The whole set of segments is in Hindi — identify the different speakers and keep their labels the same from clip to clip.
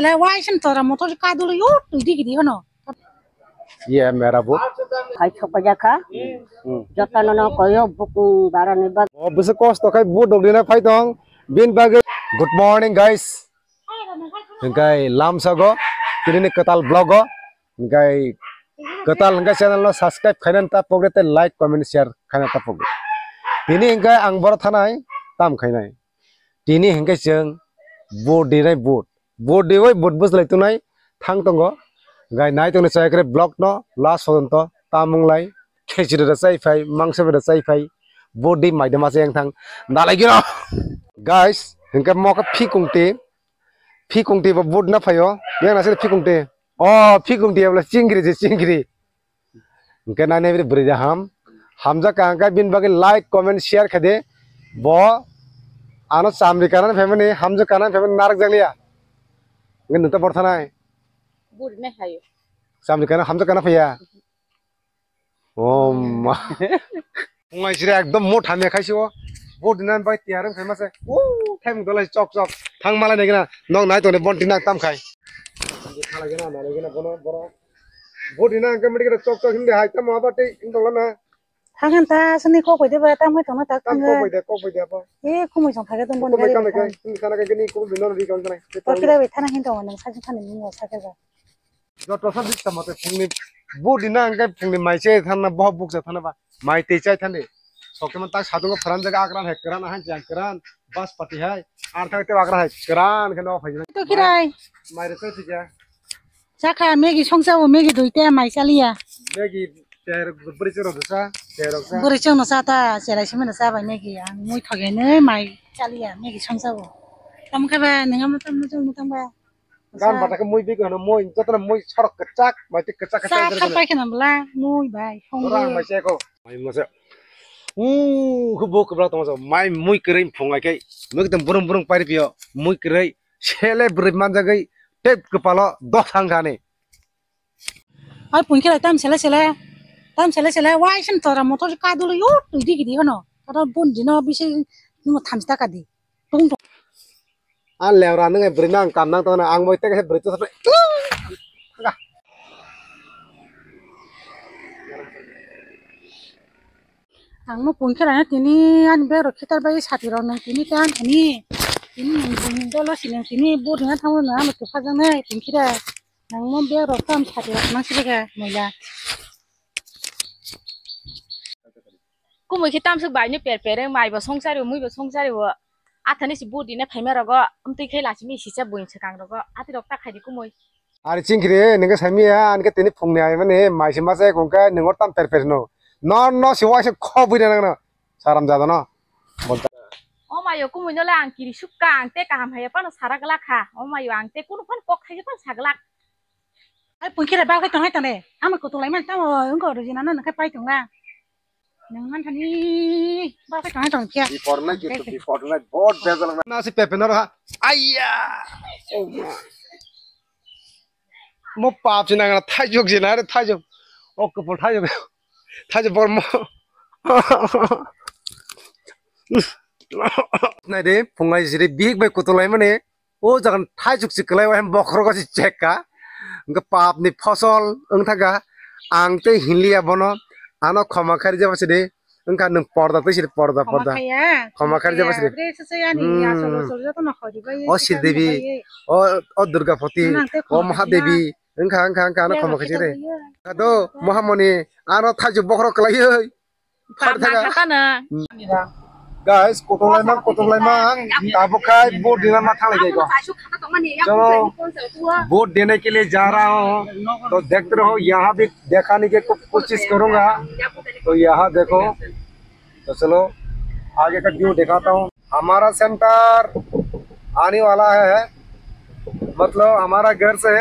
Speaker 1: चला वाई सन तोरा मोटर का दुलो यो तुदी गिदी हनो
Speaker 2: ये मेरा बुक
Speaker 3: खाई छपजा खा जतन न कयो बुक बारा ने बा
Speaker 2: ओ बस कोस तो खाई बुट डोगना फाइटों बिन बागे गुड मॉर्निंग गाइस गाय लाम सगो तिने कताल ब्लॉग गाय कताल गाय चैनल नो सब्सक्राइब खाइनन ता पगते लाइक कमेंट शेयर खाना ता पग तिने गाय आं बर थानाय ताम खाइनाय तिने हिंगाय जों बोट देनाय बोट देवै बोट बस लायतुनाय थां दंगो गाय नाय तंग चायक्रे ब्लॉग न लास्ट पर्यंत तामुंलाय खेचिरे चाइफाय मांसबे चाइफाय बोट दे माइदमा से थां नालायगिनो गाइस हिंगा मका फि कुंते बोट ना फायो यांग नासे फि कुंते अ फि कुंते बला चिंगरी हिंगा नाने बे ब्रिजा हमजा कांगा बिन बागे लाइक कमेंट शेयर खदे बो आनो सामरि काना फेमने हमजा काना फेमने नारक जंगलिया हिंगा नंता बरथानाय
Speaker 3: बुड ने खायो
Speaker 2: सामरि काना हमजा काना फैया ओ मा फुंगाय सिरे एकदम मोट हामे खायसो बोट दिनान बाय तियारं फेमस है ओ टाइम दलाय चक थांग मालाय नेगना नंग नाय तने बन्ति नाक ताम खाय खालागेना नालेगेना बनो बरो बोट दिना अंक मेडिके चक हिंदे हाय ता माबाटे इंदलना
Speaker 1: थांगन ता सनि को कइदे बा ता मै थांना ता
Speaker 2: ताम को कइदे apa
Speaker 1: ए कुमै जों थागे दं बन
Speaker 2: गारि नि खाना गानि को बिनो रि काउन नाय
Speaker 1: तो किरा बे थाना हिंदो नों साजि थाने मुङाव साकेबा
Speaker 2: जो तो सब दिसता मते फुंनि बोट दिना अंक फुंनि माइसे थाना बह बुक थाना बा माइ तेचाय थाने सकेमन ता सादुंग फरान जगह आग्रान है करान हां जान करान बस पटी है आरथा ते आग्रा है करान खनो फैजना
Speaker 1: तो किराय
Speaker 2: माइरे से थिजा
Speaker 1: जाखा मेगी संसाव मेगी दुइते माइसालिया
Speaker 2: मेगी तेर गुबरी चरो दसा तेरसा
Speaker 1: बोरै चौनो साता सेराइसे मन जाबाय मेगी आं मुइ थगेनो माइ सालिया मेगी संसाव तमखाबा नोंगा मतम मोजां
Speaker 2: गान बाटाखौ मुइ बे गनो मुइ जतन मुइ सरक कचाक माइते कचाक
Speaker 1: सा थाबाय खनाब्ला मुइ बाय संबो
Speaker 2: रां माइसेको माइ मसे हुबो कब्ला तमस माइ मुइ करै फुंगायकै एकदम बुरं पारिपियो मुइ करै सेले ब्रै मानजागै टेप कपालो दथां गाने
Speaker 1: आइ पुनखेला ताम सेला वाइ सन तोरा मोटर का दुलो यो तुदी गिदी हनो तरा बन्दिनो बिसे नुम 30 टाका दि टंग
Speaker 2: आ लेवरा नङै ब्रैना आं कामनां तना आं मोइते के ब्रै तो
Speaker 1: आं मो पुनखेला तिनि आन बे रखितार बाय सातिराव नों तिनि कान तिनि दलो सिलें तिनि बोरना थाङो ना आं तफाजोंनो पुनखेला आं मो बे रखताम सातिराव नांसिबेगा मैला
Speaker 4: कुमै तामसुक बायनो पेर माइबो संसारि मुइबो संसारि हो आथानि सि बुदिने फाइमारगो उमति खैलासि मि सिसा बुइनसे कांरगो आति रक्ता खाइदि कुमै
Speaker 2: आरे चिंख्रे नोंगे सामिया आनके तिनि फुंनि आइ माने माइसे मासे गंका नोंगो ताम पेर नो न सिवासे खबुइना नंगनो साराम जादो न
Speaker 4: ओ मायो कुमैनोले आं किरि सुक्का आंते काम हाय पान सारागला खा ओ मायो आंते कुनु फन कक खाइ पान सागला
Speaker 1: आइ पुनखेला बागै तंहाय तने आमको तलाय मान ताम अंगो रजिना न नखाय पाइतंना नोंहान थानि बागै तंहाय तंग किया
Speaker 2: बिफोरना बहुत बेजल ना से पेपेनर हा आइया ओ मो पाप सिना गना थाजोक जिना रे थाजोक ओ कपल थाजोक बर्म नाय रे फुंगाय जिरे बिग बाय कुतलाय माने ओ जागन थाजोक सिकलाय हम बखरगो सि चेकका गो पापनि फसल ओंथागा आंते हिलिया बनो आनो खमा खारि जाबासे दे ओंका नों पर्दा तैसिर पर्दा खमा खारि जाबासे
Speaker 1: रे सयानि आसलो सलजा त नखरि बाय
Speaker 2: ओ श्रीदेवी ओ दुर्गापति ओ महादेवी ओंका आनो खमा खारि रे दो महामणि आनो थाजो बखर कलायै
Speaker 4: फारथागा
Speaker 2: गाइस कोटलाय मा ताबुकाय बोट देना मा थांलाय जायगा चलो बोट देने के लिए जा रहा हूँ तो देखते रहो यहाँ भी दिखाने की कोशिश करूँगा तो यहाँ देखो तो चलो आगे का व्यू दिखाता हूँ हमारा सेंटर आने वाला है मतलब हमारा घर से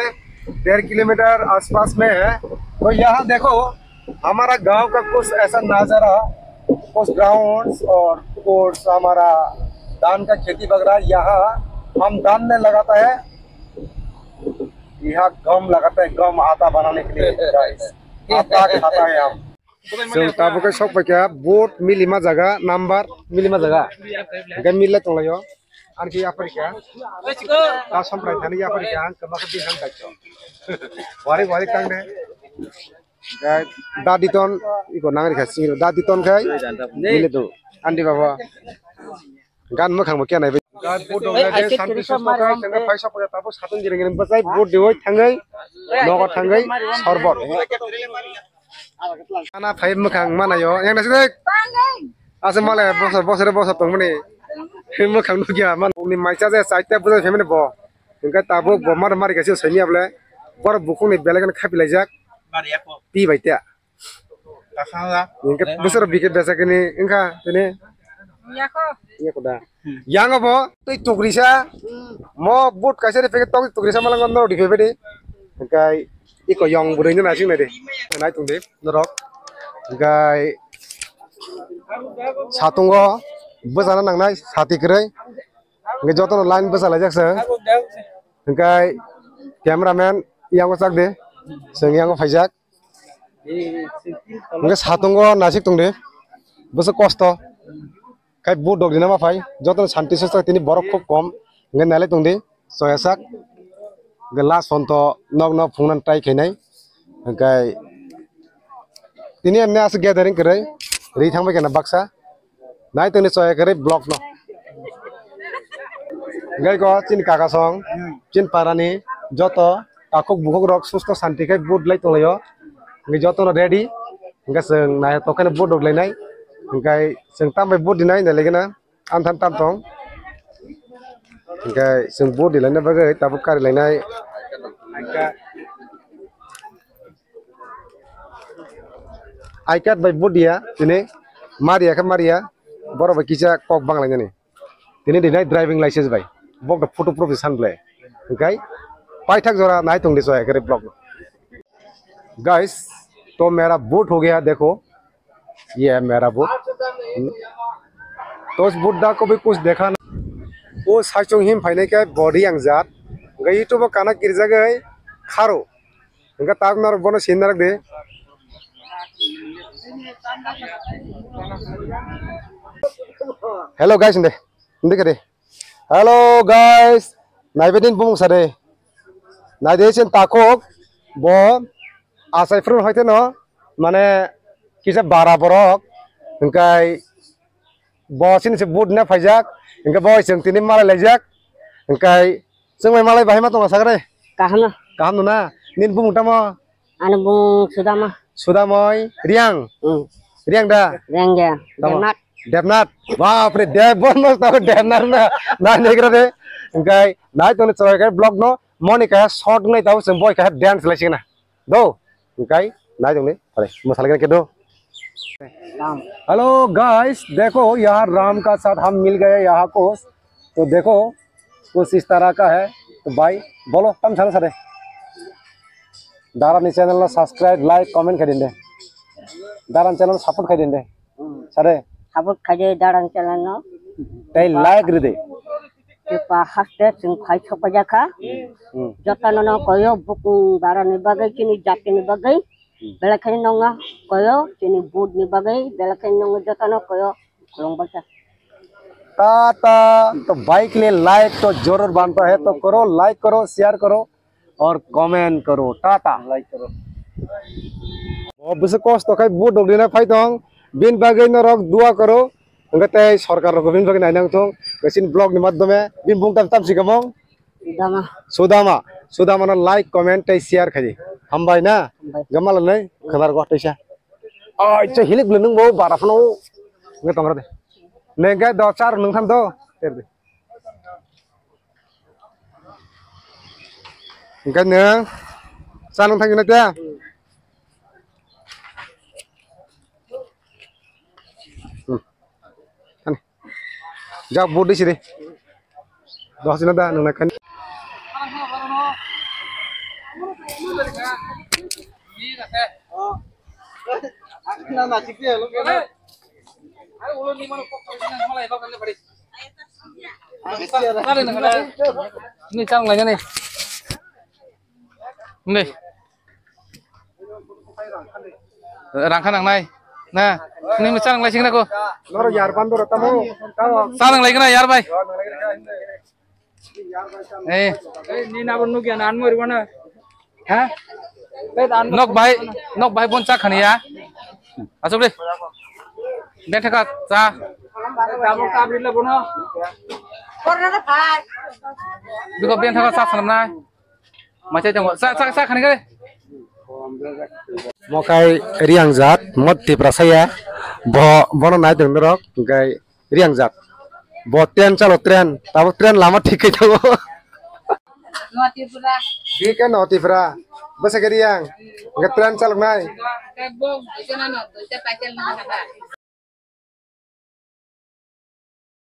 Speaker 2: 1.5 किलोमीटर आसपास में है तो यहाँ देखो हमारा गांव का कुछ ऐसा नजारा कुछ ग्राउंड्स और कुछ हमारा धान का खेती वगैरह यहाँ हम धान में लगाता है यहाँ गम लगाता है गम आटा बनाने के लिए आटा खाता है हम ताबो के सब क्या बोट मिलिमा जगह नंबर मिलिमा जगह गम मिलले तंलायो anki apa dia? Kau sampai tadi apa dia? Kemakan di hang kacau. Wari tang deh. Guys, dadi ton, iko nangri kasih. Dadi ton kai, ini tuh. Andi bawa. Gan makan makan naik. Gan bodoh deh. Santi sesuatu. Tengah paisa punya tabu satu jiring pasai. Bodoh dewa tanggai, nogot tanggai, sorbot. Anak pakai makan mana yo? Yang nasi dek. Asal malah bosar tong mana? Makan tu kia. Man, ini macam saya saja bukan family bo. Enggak tabu bomar mari kasih seni apa le? Baru buku ni belakan kapi lajak. Pi baik ya. Enggak besar bikin biasa kini. Enggak ini. Iya kuda. Yang apa? Tuh tugrisa. Mau but kasih dia pakai tugrisa malah ngono di PPD. Enggak iko yang burungnya nasi ni deh. Naik tunggu nerok. Enggak satu go besar nang naik sati kerai. Enggak jodoh line besar lajak se. Enggak cameraman yang ngosak deh. Sengi yang fajak. Enggak satu go nasi tunggu. Besar kosto. Kayak bodoh di nama fai. Jodoh santi sesak ini borok kok kom. Enggak nale tunggu. Soya sak. Gelas fonto nog fungan try kenai. Enggak ini ane as gathering kerai. Ri thang kena baksa. Nai tunggu soya kerai block no. Enggak kok cin kakak song. Cin parani jodoh takuk bukuk rok susto santi kayak board lay tulayo. Enggak jodoh no ready. Enggak seng nai token bodoh lay nai. Enggak seng tambah board di nai lagi na. Antan tantong. Enggak seng board di lainnya bagai tabuk kari lainnya. Ikat by board dia, ini Maria kan Maria. Baru berkisah kok bang lainnya nih. Ini di nai driving license by. Bok the photo proof is handle. Okay? पाइथक जोरा नाई तुंग दिसो है करे ब्लॉग में गाइस तो मेरा बूट हो गया देखो ये है मेरा बूट तो उस बूट दा को भी कुछ देखा ना वो साचों हिम फाइने के बॉडी अंगजात गई तो वो काना गिरजा गए खारो उनका ताक नर बनो सीन रख दे हेलो गाइस इंदे करे हेलो गाइस नाइबेदिन बुंग सारे नाइदेशन ताकोक बो आसाइफ्रुन होइते न माने किसे 12 बरक ओंकाय बसिन से बुट ना फाइजाक ओंका बय जों तिनि मालाय लायजाक ओंकाय जों मालाय बाहाय मा दङ सागरे काहम ना निन बुंटाम
Speaker 3: आने बुं सुदामय
Speaker 2: रियां दा देवनाथ बाप रे देवन तो देवनाथ ना नेग्रा दे ओंकाय नाय तने चलाय ब्लॉग न Monica short नहीं ताऊ संबोय का डांस लाइसे ना दो उनकाई ना जोंने अरे मसाले के दो हेलो गाइस देखो यहाँ राम का साथ हम मिल गए यहाँ को तो देखो कुछ इस तरह का है तो भाई बोलो तम सारे सारे दारानी चैनल ना सब्सक्राइब लाइक कमेंट कर देंगे दारान चैनल सपोर्ट कर देंगे सारे
Speaker 3: सपोर्ट कर दे दारान चैनल ना
Speaker 2: ते लाइक कर दे
Speaker 3: Tipa hasde sing khai chopa jaka jotano no koyo buku barani bagai kini jakini bagai belakani nonga koyo kini bud ni bagai belakani nonga jotano koyo long baca
Speaker 2: Tata तो बाइक ले लाइक तो जरूर बनता है तो करो लाइक करो शेयर करो और कमेंट करो टाटा लाइक करो बहुत बस कष्ट तो कहीं बूट डोगरी ना फाइट हों बिन बागे न रख दुआ करो अंगते सरकार को बिन बागे ना नंग तो कसिन ब्लॉग निमत दो में बिन बुंग तब सिकमों सुदामा ना लाइक कमेंट ते शेयर करी हम भाई ना गमाल नहीं खबर को टेशा अच्छा हिलिक बिलनुंग वो बाराफनो नगे तंगरा दे नगे दो चार नंगथाम दो तेर दे नगे न चार नंगथाम गिना त्या जा बोर्ड दिसि दे दो सिना दा नंगना Khan
Speaker 5: ini cang lagi nih rangkan yang naik Nah, ini macam lagi sing aku.
Speaker 2: Noro yar bantu tamu. Kau.
Speaker 5: Salang lagi na yar bay.
Speaker 6: Ni na bonu kian anmu irwana.
Speaker 5: Hah? Nok bay pun cak khani ya. Asuk deh. Ben thaka cha.
Speaker 6: Kamu kabri la bono.
Speaker 5: Duko ben thaka cha sanam na. Macam jangan sa khani kare.
Speaker 2: Mau kai riang zat, mod di prasaya, bono naik dengan rok, kai riang zat, tren calo tren, tapi tren lama tiket jago. Di kan notifra, bahasa riang, nggak tren calo naik.